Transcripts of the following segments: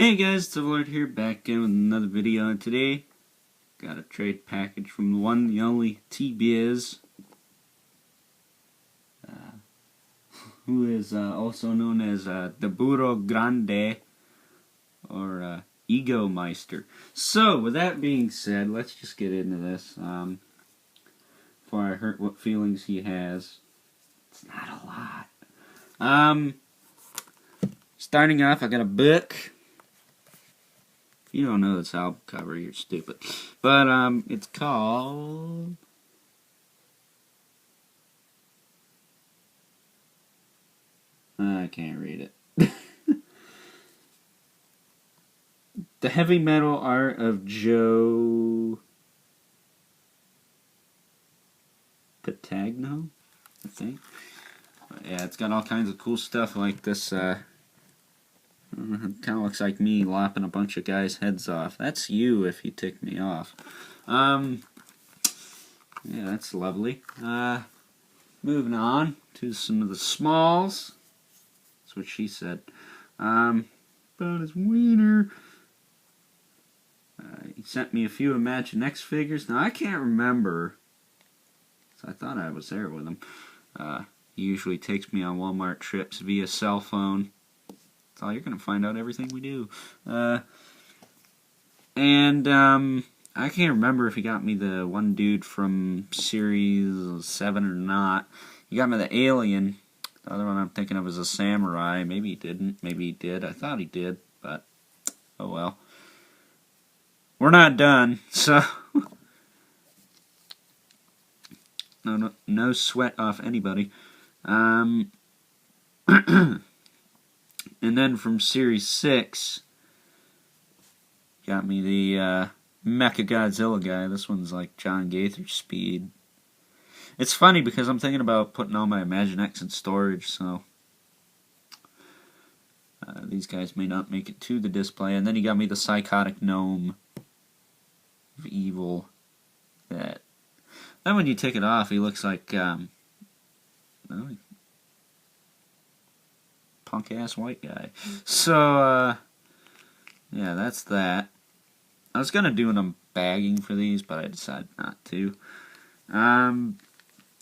Hey guys, it's the Lord here, back again with another video, and today got a trade package from the one, the only Bizz, who is also known as the Burro Grande, or Ego Meister. So, with that being said, let's just get into this, before I hurt what feelings he has. It's not a lot. Starting off, I got a book. If you don't know this album cover, you're stupid. But, it's called... I can't read it. The Heavy Metal Art of Joe... Patagno, I think. But yeah, it's got all kinds of cool stuff like this, it kind of looks like me lopping a bunch of guys' heads off. That's you if you tick me off. Yeah, that's lovely. Moving on to some of the smalls. That's what she said. About his wiener. He sent me a few Imaginext figures. Now, I can't remember. So I thought I was there with him. He usually takes me on Walmart trips via cell phone. So you're going to find out everything we do. I can't remember if he got me the one dude from Series 7 or not. He got me the Alien. The other one I'm thinking of is a Samurai. Maybe he didn't. Maybe he did. I thought he did, but oh well. We're not done, so... no sweat off anybody. And then from Series 6, got me the Mechagodzilla guy. This one's like John Gaither speed. It's funny because I'm thinking about putting all my Imaginext in storage, so these guys may not make it to the display. And then he got me the Psychotic Gnome of Evil. Then when you take it off, he looks like punk-ass white guy. So, yeah, that's that. I was going to do an unbagging for these, but I decided not to.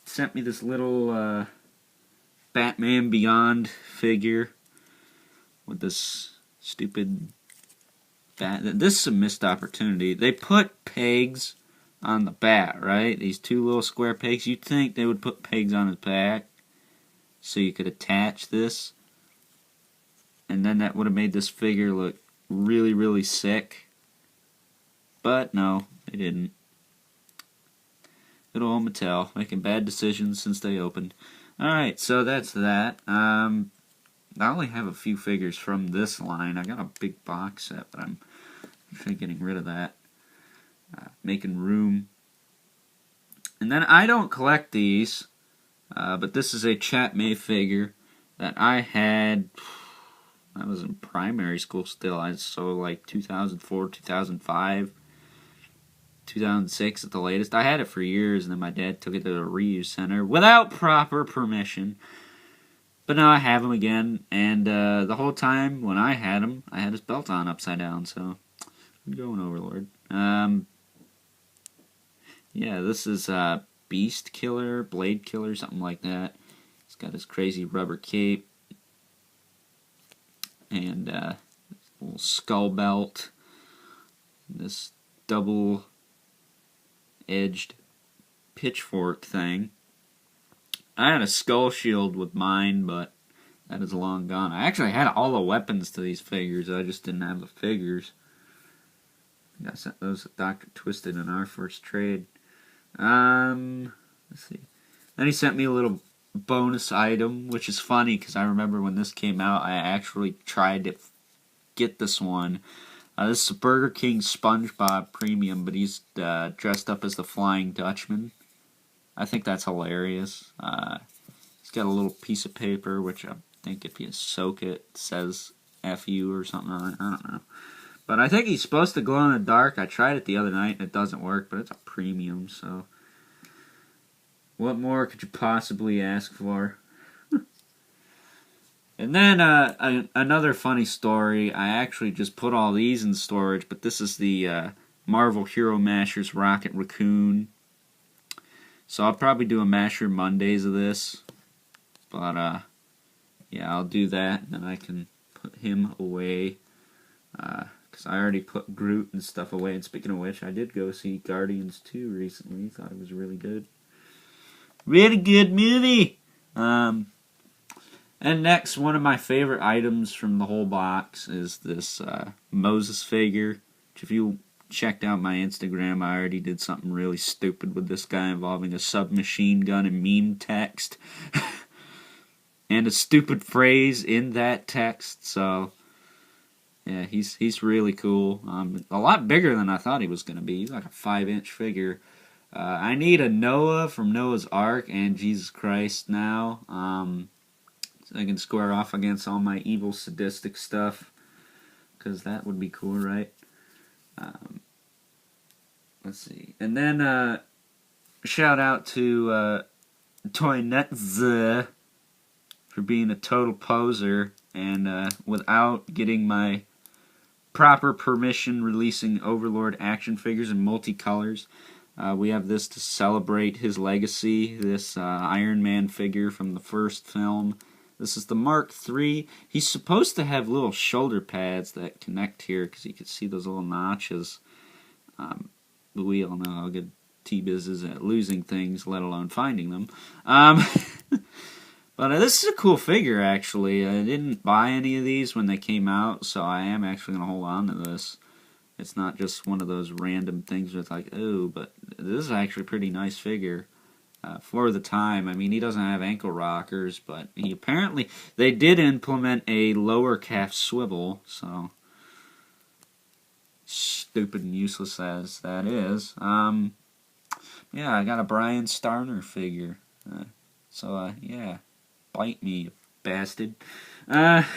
Sent me this little Batman Beyond figure with this stupid bat. This is a missed opportunity. They put pegs on the bat, right? These two little square pegs. You'd think they would put pegs on his back so you could attach this. And then that would have made this figure look really, really sick. But no, they didn't. Good old Mattel, making bad decisions since they opened. Alright, so that's that. I only have a few figures from this line. I got a big box set, but I'm actually getting rid of that. Making room. And then I don't collect these, but this is a Chat May figure that I had... I was in primary school still, so like 2004, 2005, 2006 at the latest. I had it for years, and then my dad took it to the reuse center without proper permission. But now I have him again, and the whole time when I had him, I had his belt on upside down, so I'm going Overlord. Yeah, this is Beast Killer, Blade Killer, something like that. He's got his crazy rubber cape. And little skull belt, this double-edged pitchfork thing. I had a skull shield with mine, but that is long gone. I actually had all the weapons to these figures, I just didn't have the figures. I sent those to Dr. Twisted in our first trade. Let's see. Then he sent me a little bonus item, which is funny because I remember when this came out, I actually tried to get this one. This is a Burger King SpongeBob Premium, but he's dressed up as the Flying Dutchman. I think that's hilarious. He's got a little piece of paper, which I think if you soak it, says F you or something on it. I don't know. But I think he's supposed to glow in the dark. I tried it the other night and it doesn't work, but it's a premium, so what more could you possibly ask for? And then another funny story. I actually just put all these in storage, but this is the Marvel Hero Mashers Rocket Raccoon. So I'll probably do a Masher Mondays of this. But yeah, I'll do that, and then I can put him away. Because I already put Groot and stuff away. And speaking of which, I did go see Guardians 2 recently. Thought it was really good. Really good movie! And next, one of my favorite items from the whole box is this Moses figure. Which if you checked out my Instagram, I already did something really stupid with this guy involving a submachine gun and meme text. And a stupid phrase in that text, so yeah, he's really cool. A lot bigger than I thought he was going to be. He's like a 5-inch figure. I need a Noah from Noah's Ark and Jesus Christ now. So I can square off against all my evil sadistic stuff. Because that would be cool, right? Let's see. And then, shout out to Toynetza for being a total poser and without getting my proper permission releasing Overlord action figures in multicolors. We have this to celebrate his legacy, this Iron Man figure from the first film. This is the Mark III. He's supposed to have little shoulder pads that connect here because you can see those little notches. But we all know how good T-Bizz is at losing things, let alone finding them. But this is a cool figure, actually. I didn't buy any of these when they came out, so I am actually going to hold on to this. It's not just one of those random things with like, oh, but this is actually a pretty nice figure for the time. I mean, he doesn't have ankle rockers, but he apparently, they did implement a lower calf swivel, so stupid and useless as that is. Yeah, I got a Brian Starner figure. Yeah. Bite me, you bastard. Let's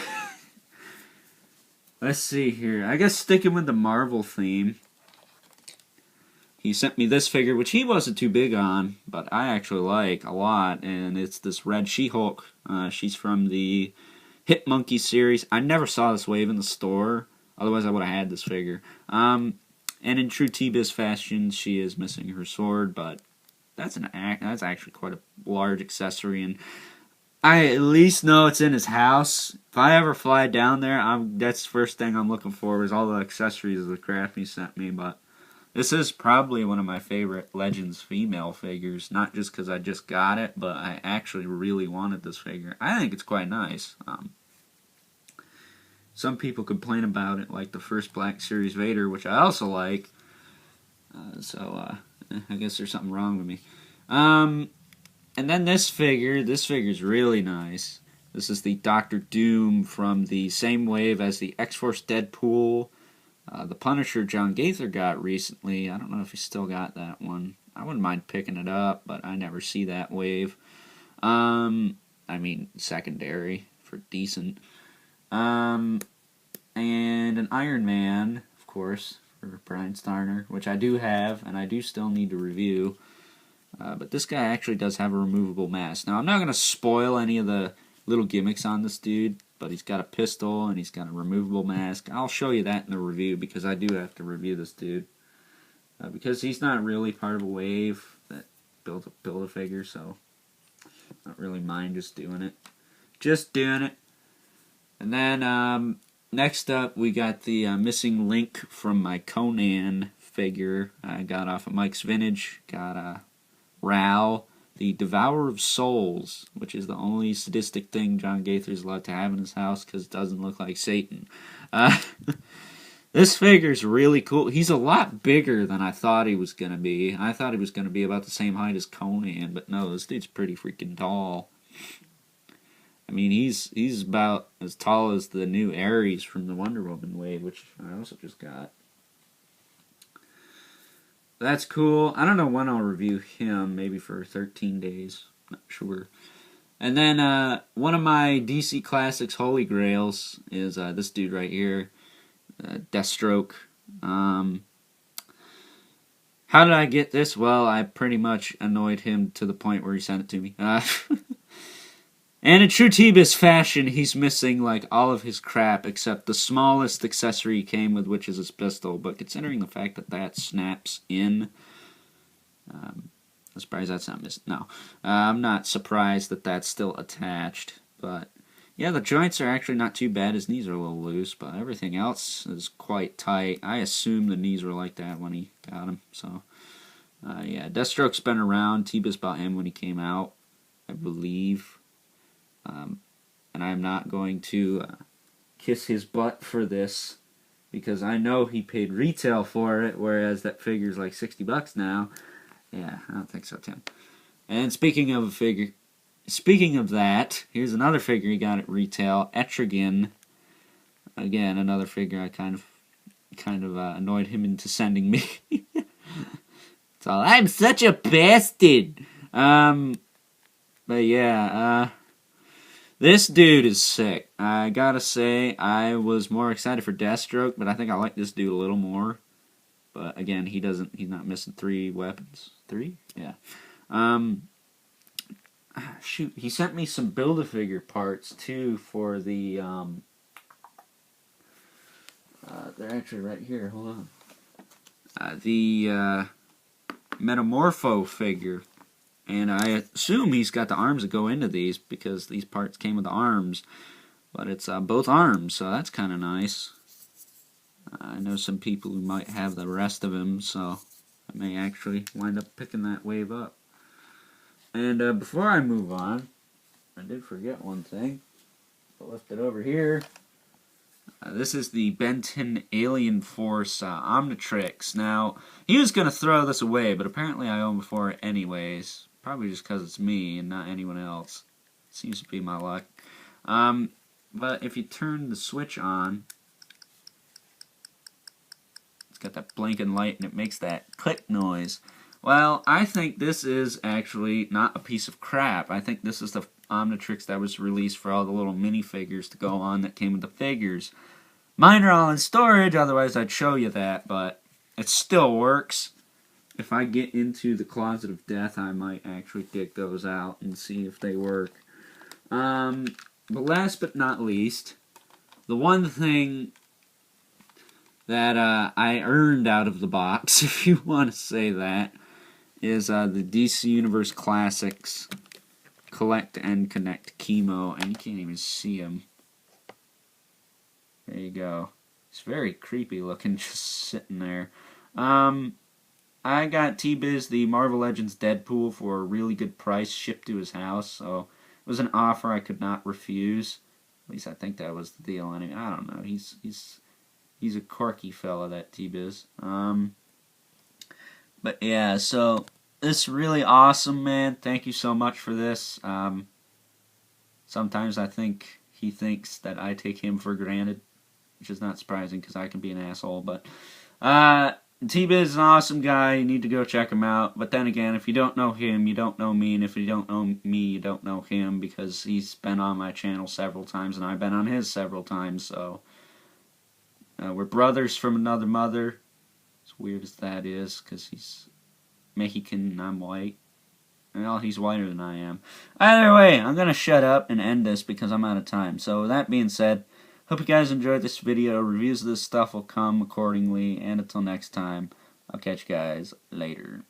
see here. I guess sticking with the Marvel theme, he sent me this figure, which he wasn't too big on, but I actually like a lot, and it's this red SheHulk. She's from the Hit Monkey series. I never saw this wave in the store, otherwise I would have had this figure. And in true T-Bizz fashion, she is missing her sword, but that's actually quite a large accessory, and I at least know it's in his house. If I ever fly down there, that's the first thing I'm looking for is all the accessories of the crap he sent me. But this is probably one of my favorite Legends female figures. Not just because I just got it, but I actually really wanted this figure. I think it's quite nice. Some people complain about it, like the first Black Series Vader, which I also like. I guess there's something wrong with me. And then this figure's really nice. This is the Doctor Doom from the same wave as the X-Force Deadpool. The Punisher John Gaither got recently. I don't know if he still got that one. I wouldn't mind picking it up, but I never see that wave. I mean, secondary for decent. And an Iron Man, of course, for Brian Starner, which I do have, and I do still need to review. But this guy actually does have a removable mask. Now, I'm not going to spoil any of the little gimmicks on this dude, but he's got a pistol and he's got a removable mask. I'll show you that in the review because I do have to review this dude. Because he's not really part of a wave that built a figure, so I don't really mind just doing it. And then next up, we got the missing link from my Conan figure I got off of Mike's Vintage. Got Ral, the Devourer of Souls, which is the only sadistic thing John Gaither's allowed to have in his house because it doesn't look like Satan. This figure's really cool. He's a lot bigger than I thought he was going to be. I thought he was going to be about the same height as Conan, but no, this dude's pretty freaking tall. I mean, he's about as tall as the new Ares from the Wonder Woman wave, which I also just got. That's cool. I don't know when I'll review him. Maybe for 13 days. Not sure. And then one of my DC Classics Holy Grails is this dude right here. Deathstroke. How did I get this? Well, I pretty much annoyed him to the point where he sent it to me. And in true T-Bizz fashion, he's missing like all of his crap except the smallest accessory he came with, which is his pistol. But considering the fact that that snaps in, I'm surprised that's not missing. No, I'm not surprised that that's still attached. But yeah, the joints are actually not too bad. His knees are a little loose, but everything else is quite tight. I assume the knees were like that when he got him. So yeah, Deathstroke's been around. T-Bizz bought him when he came out, I believe. And I'm not going to kiss his butt for this because I know he paid retail for it, whereas that figure's like $60 now. Yeah, I don't think so, Tim. And speaking of that, here's another figure he got at retail, Etrigan. Again, another figure I kind of annoyed him into sending me. So I'm such a bastard. But yeah, this dude is sick. I gotta say, I was more excited for Deathstroke, but I think I like this dude a little more. But again, he's not missing 3 weapons. 3? Yeah. Shoot, he sent me some Build-A-Figure parts, too, for the, they're actually right here, hold on. The Metamorpho figure. And I assume he's got the arms that go into these because these parts came with the arms. But it's both arms, so that's kind of nice. I know some people who might have the rest of him, so I may actually wind up picking that wave up. And before I move on, I did forget one thing. I left it over here. This is the Benton Alien Force Omnitrix. Now, he was going to throw this away, but apparently I own before it anyways. Probably just because it's me and not anyone else. Seems to be my luck. But if you turn the switch on, it's got that blinking light and it makes that click noise. Well, I think this is actually not a piece of crap. I think this is the Omnitrix that was released for all the little minifigures to go on that came with the figures. Mine are all in storage, otherwise I'd show you that, but it still works. If I get into the Closet of Death, I might actually dig those out and see if they work. But last but not least, the one thing that I earned out of the box, if you want to say that, is the DC Universe Classics Collect and Connect Chemo, and you can't even see him. There you go. It's very creepy looking, just sitting there. I got T-Bizz the Marvel Legends Deadpool for a really good price, shipped to his house, so it was an offer I could not refuse. At least I think that was the deal. Anyway, I don't know. He's a quirky fella, that T-Bizz. But yeah, so this is really awesome, man. Thank you so much for this. Sometimes I think he thinks that I take him for granted, which is not surprising because I can be an asshole. But T-Bizz is an awesome guy. You need to go check him out. But then again, if you don't know him, you don't know me. And if you don't know me, you don't know him, because he's been on my channel several times and I've been on his several times. So we're brothers from another mother. As weird as that is, because he's Mexican and I'm white. Well, he's whiter than I am. Either way, I'm going to shut up and end this because I'm out of time. So with that being said, hope you guys enjoyed this video. Reviews of this stuff will come accordingly. And until next time, I'll catch you guys later.